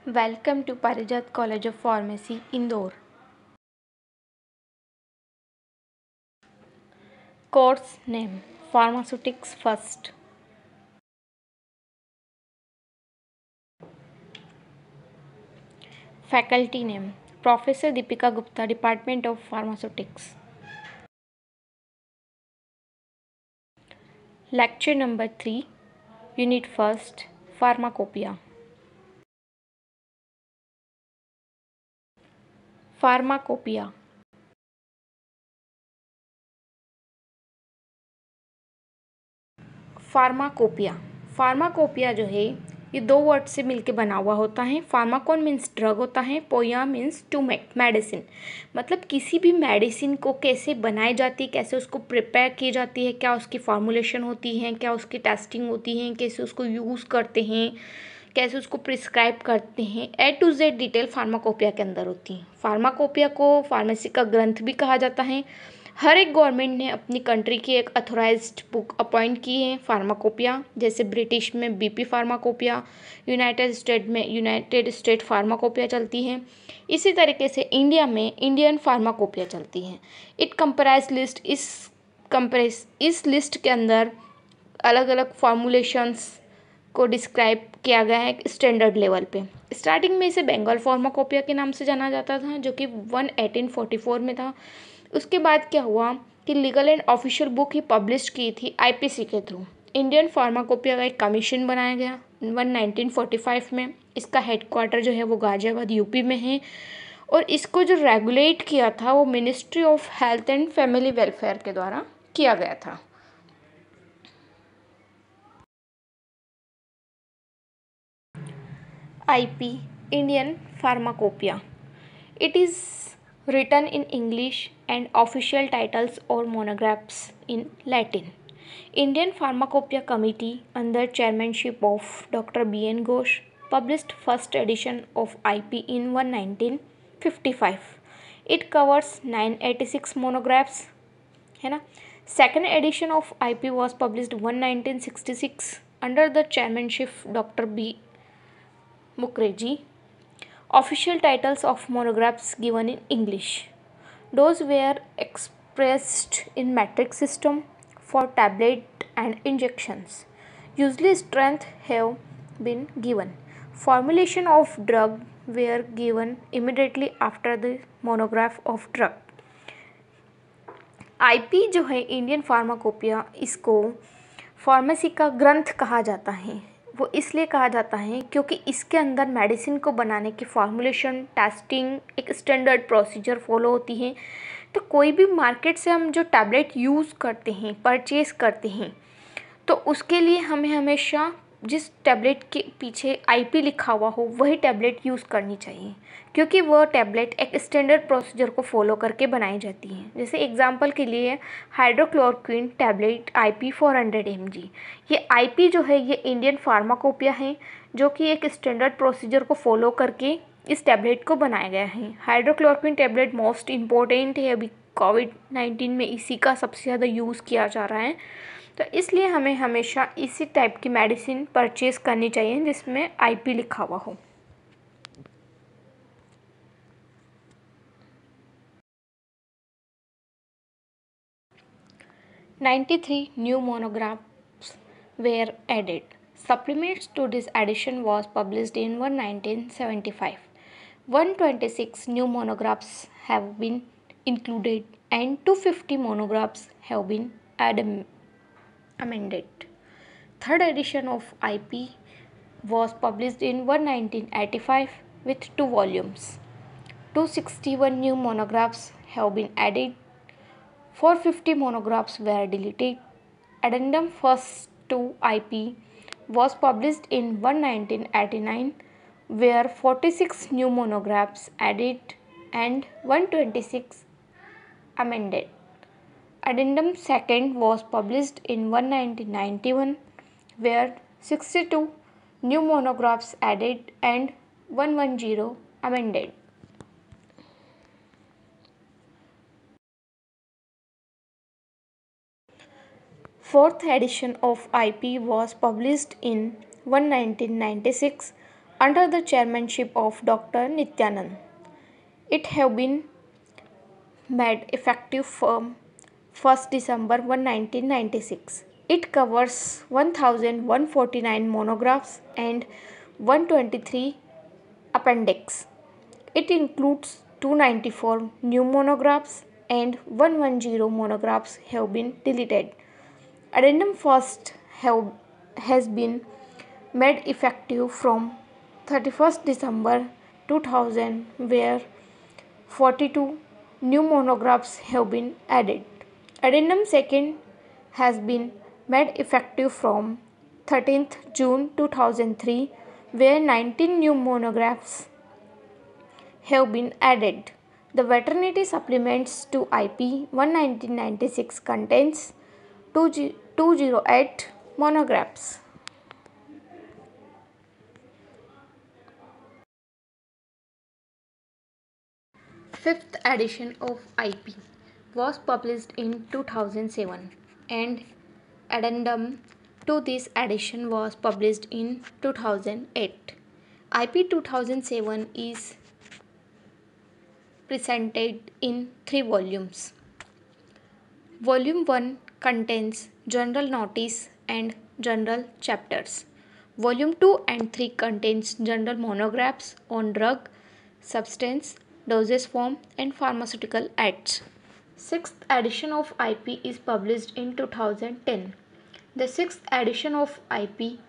Welcome to Parijat College of Pharmacy, Indore. Course name Pharmaceutics First. Faculty name Professor Deepika Gupta, Department of Pharmaceutics. Lecture number 3, Unit First, Pharmacopoeia. Pharmacopoeia. Pharmacopoeia pharmacopoeia जो है ये दो word से मिलके बना हुआ होता है। फार्माकोन मीन्स ड्रग होता है, पोया मीन्स टू मेक मेडिसिन। मतलब किसी भी मेडिसिन को कैसे बनाई जाती है, कैसे उसको प्रिपेयर की जाती है, क्या उसकी फॉर्मुलेशन होती है, क्या उसकी टेस्टिंग होती है, कैसे उसको यूज़ करते हैं, कैसे उसको प्रिस्क्राइब करते हैं, ए टू जेड डिटेल फार्माकोपिया के अंदर होती है। फार्माकोपिया को फार्मेसी का ग्रंथ भी कहा जाता है। हर एक गवर्नमेंट ने अपनी कंट्री की एक अथोराइज्ड बुक अपॉइंट की है फार्माकोपिया। जैसे ब्रिटिश में बीपी फार्माकोपिया, यूनाइटेड स्टेट में यूनाइटेड स्टेट फार्माकोपिया चलती है। इसी तरीके से इंडिया में इंडियन फार्माकोपिया चलती है। इट कंप्राइज लिस्ट इस लिस्ट के अंदर अलग अलग फॉर्मुलेशंस को डिस्क्राइब किया गया है स्टैंडर्ड लेवल पे। स्टार्टिंग में इसे बंगाल फार्माकोपिया के नाम से जाना जाता था, जो कि 1844 में था। उसके बाद क्या हुआ कि legal and official book he publish की थी आईपीसी के थ्रू। इंडियन फार्माकोपिया का एक कमीशन बनाया गया 1945 में। इसका हेडक्वार्टर जो है वो गाजियाबाद यूपी में है, और इसको जो रेगुलेट किया था वो ministry of health and family welfare के द्वारा किया गया था। IP Indian Pharmacopoeia. It is written in English and official titles or monographs in Latin. Indian Pharmacopoeia Committee under chairmanship of Dr. B.N. Ghosh published first edition of IP in 1955. It covers 986 monographs, है ना। Second edition of IP was published 1966 under the chairmanship Dr. B. Mukherjee. Official titles of monographs given in English. Those were expressed in metric system for tablet and injections. Usually strength have been given. Formulation of drug were given immediately after the monograph of drug. IP जो है Indian pharmacopoeia, इसको pharmacy का ग्रंथ कहा जाता है। वो इसलिए कहा जाता है क्योंकि इसके अंदर मेडिसिन को बनाने की फॉर्मुलेशन, टेस्टिंग, एक स्टैंडर्ड प्रोसीजर फॉलो होती है। तो कोई भी मार्केट से हम जो टैबलेट यूज़ करते हैं, परचेज करते हैं, तो उसके लिए हमें हमेशा जिस टैबलेट के पीछे आईपी लिखा हुआ हो वही टैबलेट यूज़ करनी चाहिए, क्योंकि वह टैबलेट एक स्टैंडर्ड प्रोसीजर को फॉलो करके बनाई जाती है। जैसे एग्जांपल के लिए हाइड्रोक्लोरोक्विन टैबलेट IP 400 mg, ये आईपी जो है ये इंडियन फार्माकोपिया है, जो कि एक स्टैंडर्ड प्रोसीजर को फॉलो करके इस टैबलेट को बनाया गया है। हाइड्रोक्लोरोक्विन टैबलेट मोस्ट इम्पोर्टेंट है, अभी कोविड-19 में इसी का सबसे ज़्यादा यूज़ किया जा रहा है। तो इसलिए हमें हमेशा इसी टाइप की मेडिसिन परचेज़ करनी चाहिए जिसमें आईपी लिखा हुआ हो। "93 new monographs were added. Supplements to this edition was published in 1975. 126 new monographs have been included and 250 monographs have been amended. Third edition of IP was published in 1985 with 2 volumes. 261 new monographs have been added. 450 monographs were deleted. Addendum first to IP was published in 1989, where 46 new monographs added and 126 amended. Addendum second was published in 1991, where 62 new monographs added and 110 amended. Fourth edition of IP was published in 1996 under the chairmanship of Dr. Nityanand. It have been made effective from 1st December 1996. It covers 1149 monographs and 123 appendix. It includes 294 new monographs and 110 monographs have been deleted. Addendum first has been made effective from 31st December 2000 where 42 new monographs have been added. Addendum second has been made effective from 13th June 2003 where 19 new monographs have been added. The veterinary supplements to IP 1996 contains 208 monographs. Fifth edition of IP was published in 2007 and addendum to this edition was published in 2008. IP 2007 is presented in 3 volumes. Volume 1 contains general notice and general chapters. Volume 2 and 3 contains general monographs on drug, substance, dosage form and pharmaceutical acts. Sixth edition of IP is published in 2010. The sixth edition of IP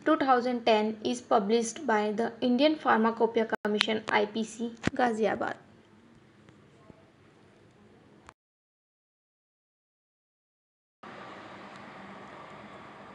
2010 is published by the Indian Pharmacopoeia Commission IPC Ghaziabad.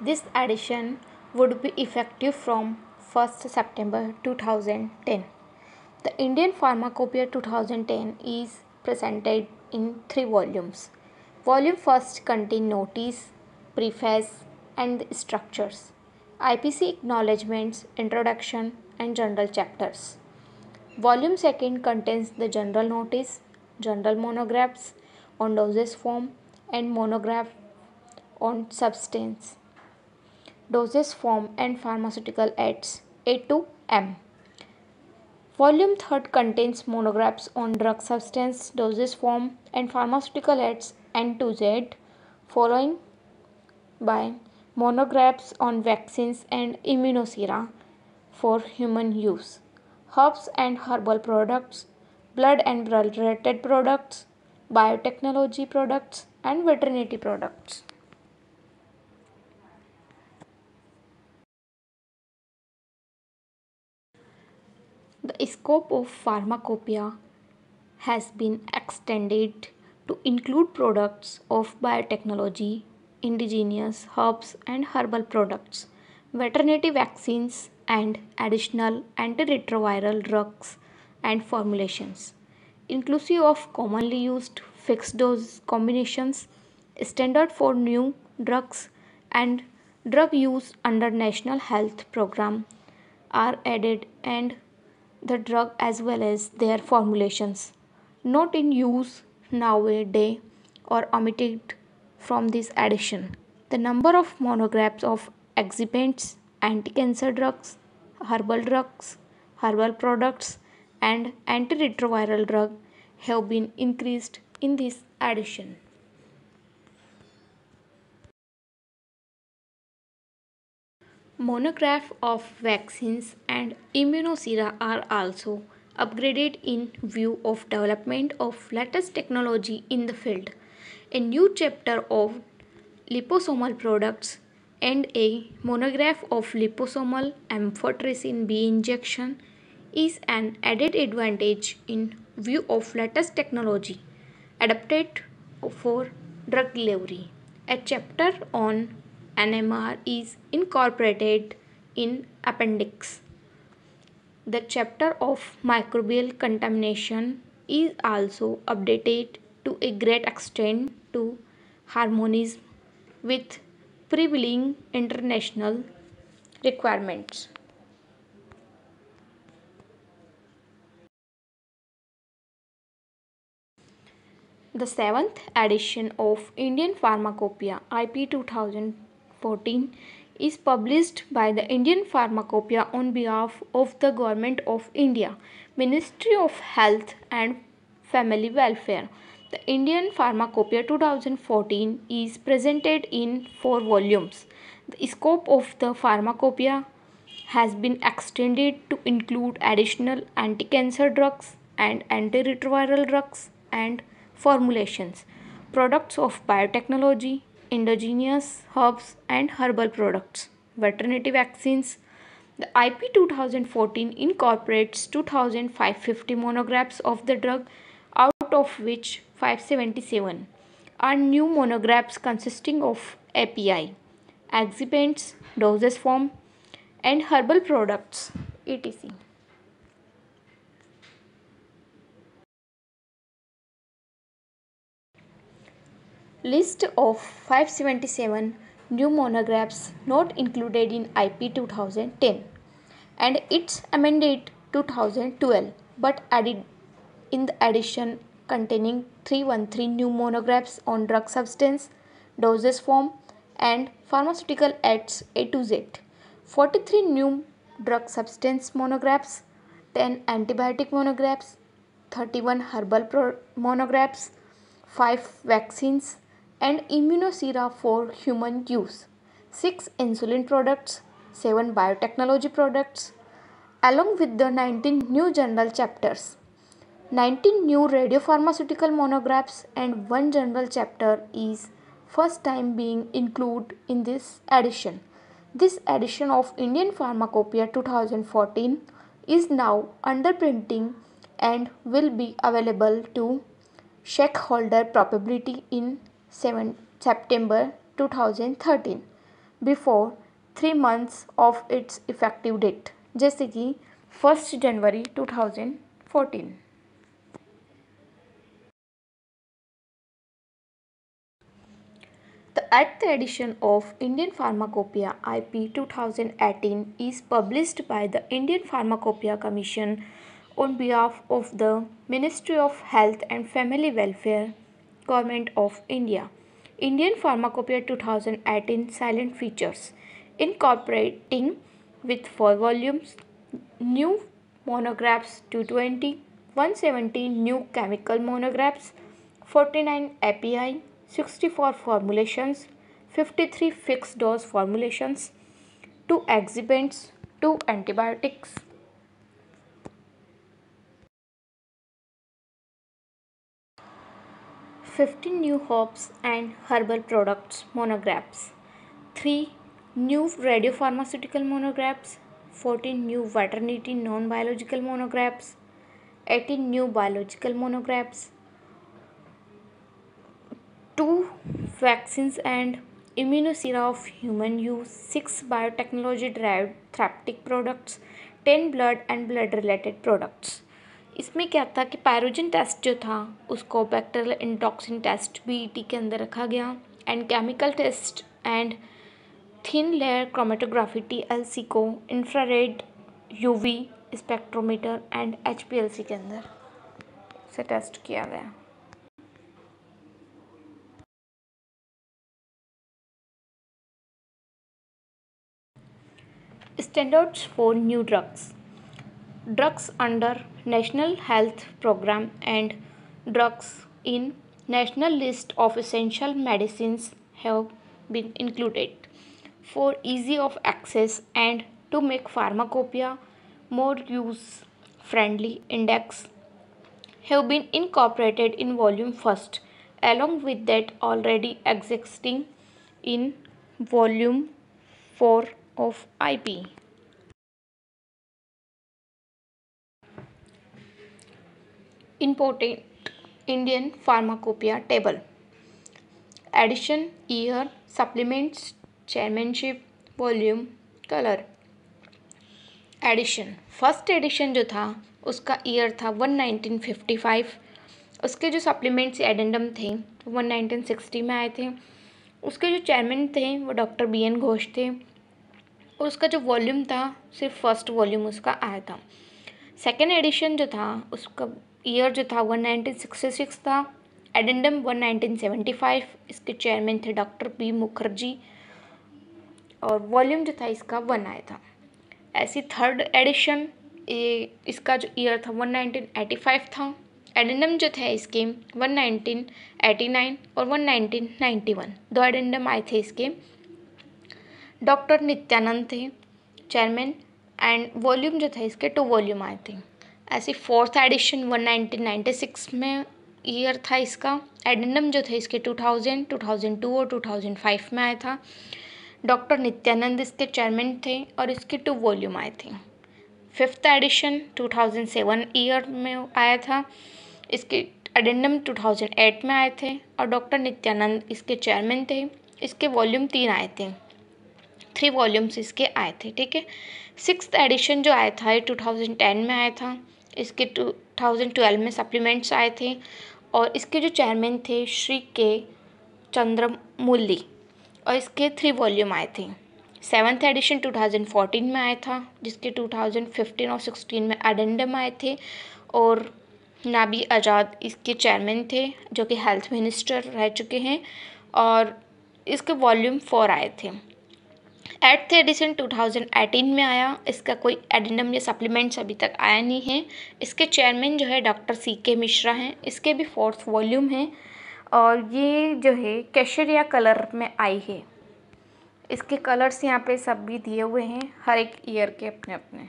This edition would be effective from 1st September 2010. The Indian Pharmacopoeia 2010 is presented in 3 volumes. Volume 1st contains notice, preface and structures, IPC acknowledgements, introduction and general chapters. Volume 2nd contains the general notice, general monographs on dosage form and monograph on substance, dosage form and pharmaceutical aids A to M. Volume 3rd contains monographs on drug substance, dosage form and pharmaceutical aids N to Z, following by monographs on vaccines and immunosera for human use, herbs and herbal products, blood and blood related products, biotechnology products and veterinary products. The scope of pharmacopoeia has been extended to include products of biotechnology, indigenous herbs and herbal products, veterinary vaccines, and additional antiretroviral drugs and formulations, inclusive of commonly used fixed dose combinations, standard for new drugs, and drug use under National Health Program are added and the drug as well as their formulations not in use nowadays or omitted from this edition. The number of monographs of excipients, anti-cancer drugs, herbal products and antiretroviral drug have been increased in this edition. Monograph of vaccines and immunosera are also upgraded in view of development of latest technology in the field. A new chapter of liposomal products and a monograph of liposomal amphotericin B injection is an added advantage in view of latest technology adapted for drug delivery. A chapter on NMR is incorporated in appendix. The chapter of microbial contamination is also updated to a great extent to harmonize with prevailing international requirements. The 7th edition of Indian Pharmacopoeia IP 2014 is published by the Indian Pharmacopoeia on behalf of the Government of India, Ministry of Health and Family Welfare. The Indian Pharmacopoeia 2014 is presented in 4 volumes. The scope of the Pharmacopoeia has been extended to include additional anti-cancer drugs and antiretroviral drugs and formulations, products of biotechnology, indigenous herbs and herbal products, veterinary vaccines. The IP 2014 incorporates 2550 monographs of the drug, out of which 577 are new monographs consisting of API, excipients, dosage form, and herbal products, etc. List of 577 new monographs not included in IP 2010 and its amended 2012 but added in the addition containing 313 new monographs on drug substance, dosage form and pharmaceutical acts A to Z, 43 new drug substance monographs, 10 antibiotic monographs, 31 herbal monographs, 5 vaccines and immunosera for human use, 6 insulin products, 7 biotechnology products, along with the 19 new general chapters. 19 new radiopharmaceutical monographs and 1 general chapter is first time being included in this edition. This edition of Indian Pharmacopoeia 2014 is now under printing and will be available to shareholder probably in September 2013 before 3 months of its effective date, जैसे कि 1 जनवरी 2014. The 8th edition of Indian Pharmacopoeia IP 2018 is published by the Indian Pharmacopoeia Commission on behalf of the Ministry of Health and Family Welfare, Government of India. Indian Pharmacopoeia 2018 silent features, incorporating with 4 volumes, new monographs 220, 170 new chemical monographs, 49 API, 64 formulations, 53 fixed dose formulations, 2 excipients, 2 antibiotics, 15 new herbs and herbal products monographs, 3 new radiopharmaceutical monographs, 14 new veterinary non-biological monographs, 18 new biological monographs, 2 vaccines and immunosera of human use, 6 biotechnology derived therapeutic products, 10 blood and blood related products. इसमें क्या था कि pyrogen test जो था उसको bacterial इंटॉक्सिन test BET के अंदर रखा गया and chemical test and thin layer chromatography TLC को infrared UV spectrometer and HPLC के अंदर से टेस्ट किया गया. Standards for new drugs. Drugs under National Health Program and drugs in National List of Essential Medicines have been included. For ease of access and to make pharmacopoeia more use-friendly, index have been incorporated in volume first, along with that already existing in volume 4 of IP. Important Indian Pharmacopoeia table. Edition, year, supplements, chairmanship, volume, color. Edition, first edition जो था उसका year था 1955. उसके जो supplements addendum थे वो 1960 में आए थे. उसके जो चेयरमैन थे वो डॉक्टर BN घोष थे और उसका जो वॉल्यूम था सिर्फ फर्स्ट वॉल्यूम उसका आया था. सेकेंड एडिशन जो था उसका ईयर जो था 1966 था. एडेंडम 1975. इसके चेयरमैन थे डॉक्टर B मुखर्जी. और वॉल्यूम जो था इसका 1 आया था। ऐसी थर्ड एडिशन इसका जो ईयर था 1985 था। एडेंडम जो थे इसके 1989 और 1991 दो एडेंडम आए थे इसके। डॉक्टर नित्यानंद थे चेयरमैन एंड वॉल्यूम जो था इसके 2 वॉल्यूम आए थे। ऐसी फोर्थ एडिशन 1996 में ईयर था इसका। एडेंडम जो थे इसके 2000, 2002 और 2005 में आया था। डॉक्टर नित्यानंद इसके चेयरमैन थे और इसके 2 वॉल्यूम आए थे। फिफ्थ एडिशन 2007 ईयर में आया था। इसके एडेंडम 2008 में आए थे और डॉक्टर नित्यानंद इसके चेयरमैन थे। इसके वॉल्यूम 3 आए थे, 3 वॉल्यूम्स इसके आए थे, ठीक है। सिक्स्थ एडिशन जो आया था ये 2010 में आया था। इसके 2012 में सप्लीमेंट्स आए थे और इसके जो चेयरमैन थे श्री के चंद्रमौली और इसके 3 वॉल्यूम आए थे। सेवन्थ एडिशन 2014 में आया था जिसके 2015 और 16 में एडेंडम आए थे और नाबी आज़ाद इसके चेयरमैन थे जो कि हेल्थ मिनिस्टर रह चुके हैं और इसके वॉल्यूम 4 आए थे। एट्थ एडिशन 2018 में आया। इसका कोई एडेंडम या सप्लीमेंट्स अभी तक आया नहीं है। इसके चेयरमैन जो है डॉक्टर CK मिश्रा हैं। इसके भी 4th वॉल्यूम है और ये जो है केशरिया कलर में आई है। इसके कलर्स यहाँ पे सब भी दिए हुए हैं हर एक ईयर के अपने अपने।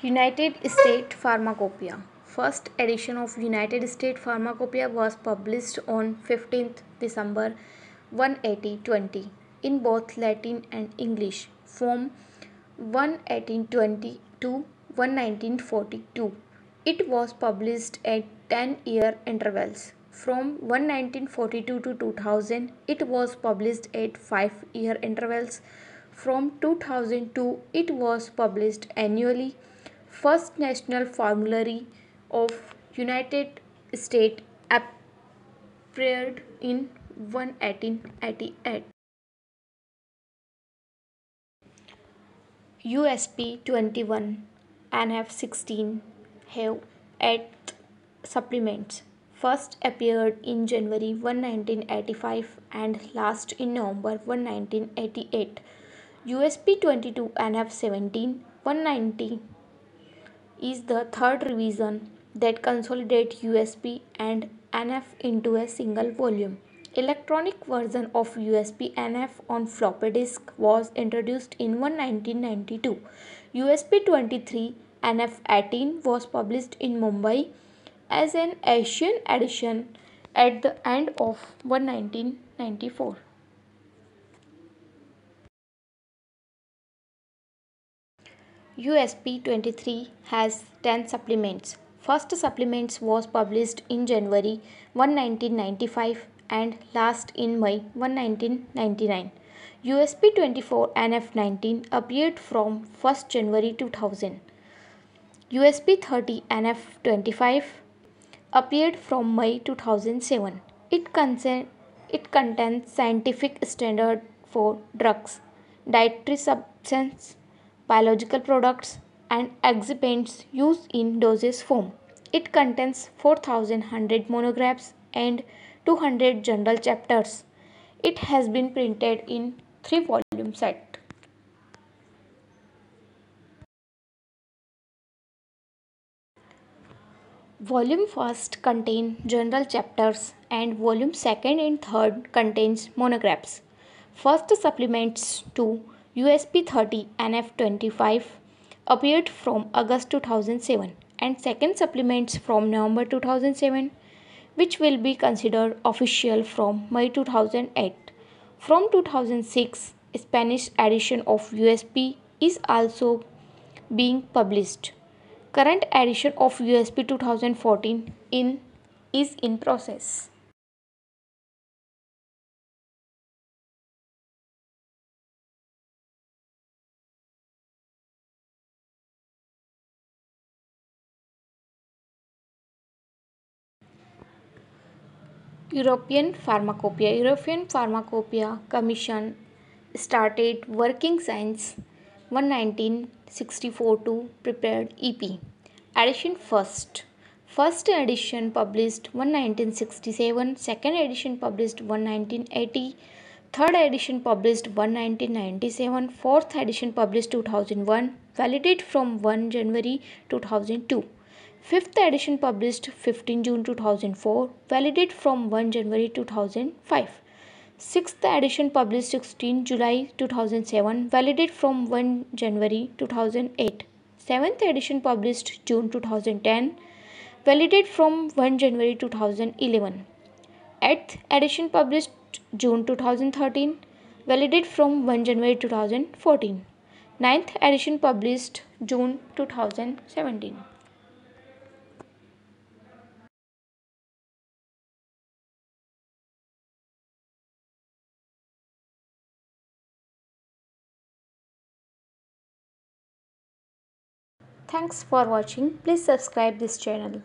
United States Pharmacopoeia. First edition of United States Pharmacopoeia was published on 15th December 1820 in both Latin and English from 1820 to 1942. It was published at 10-year intervals. From 1942 to 2000, it was published at 5-year intervals. From 2002, it was published annually. First national formulary of United States appeared in 1888. USP 21 and F16 have 8 supplements. First appeared in January 1985 and last in November 1988. USP 22 and F17 190 is the third revision that consolidates USP and NF into a single volume. Electronic version of USB NF on floppy disk was introduced in 1992. USB 23 NF18 was published in Mumbai as an Asian edition at the end of 1994. USP 23 has 10 supplements. First supplements was published in January 1995 and last in May 1999. USP 24 NF19 appeared from 1st January 2000. USP 30 NF25 appeared from May 2007. It contains scientific standard for drugs, dietary substances, biological products, and excipients used in dosage form. It contains 4,100 monographs and 200 journal chapters. It has been printed in 3-volume set. Volume 1st contains journal chapters and volume 2nd and 3rd contains monographs. First supplements to USP 30 NF25 appeared from August 2007 and second supplements from November 2007 which will be considered official from May 2008. From 2006, Spanish edition of USP is also being published. Current edition of USP 2014 is in process. European Pharmacopoeia. European Pharmacopoeia Commission started working since 1964 to prepared EP. Edition first. First edition published 1967, second edition published 1980, third edition published 1997, fourth edition published 2001, validate from 1 January 2002. Fifth edition published 15 June 2004, validate from 1 January 2005. Sixth edition published 16 July 2007, validate from 1 January 2008. Seventh edition published June 2010, validate from 1 January 2011. Eighth edition published June 2013, validate from 1 January 2014. Ninth edition published June 2017. Thanks for watching. Please subscribe this channel.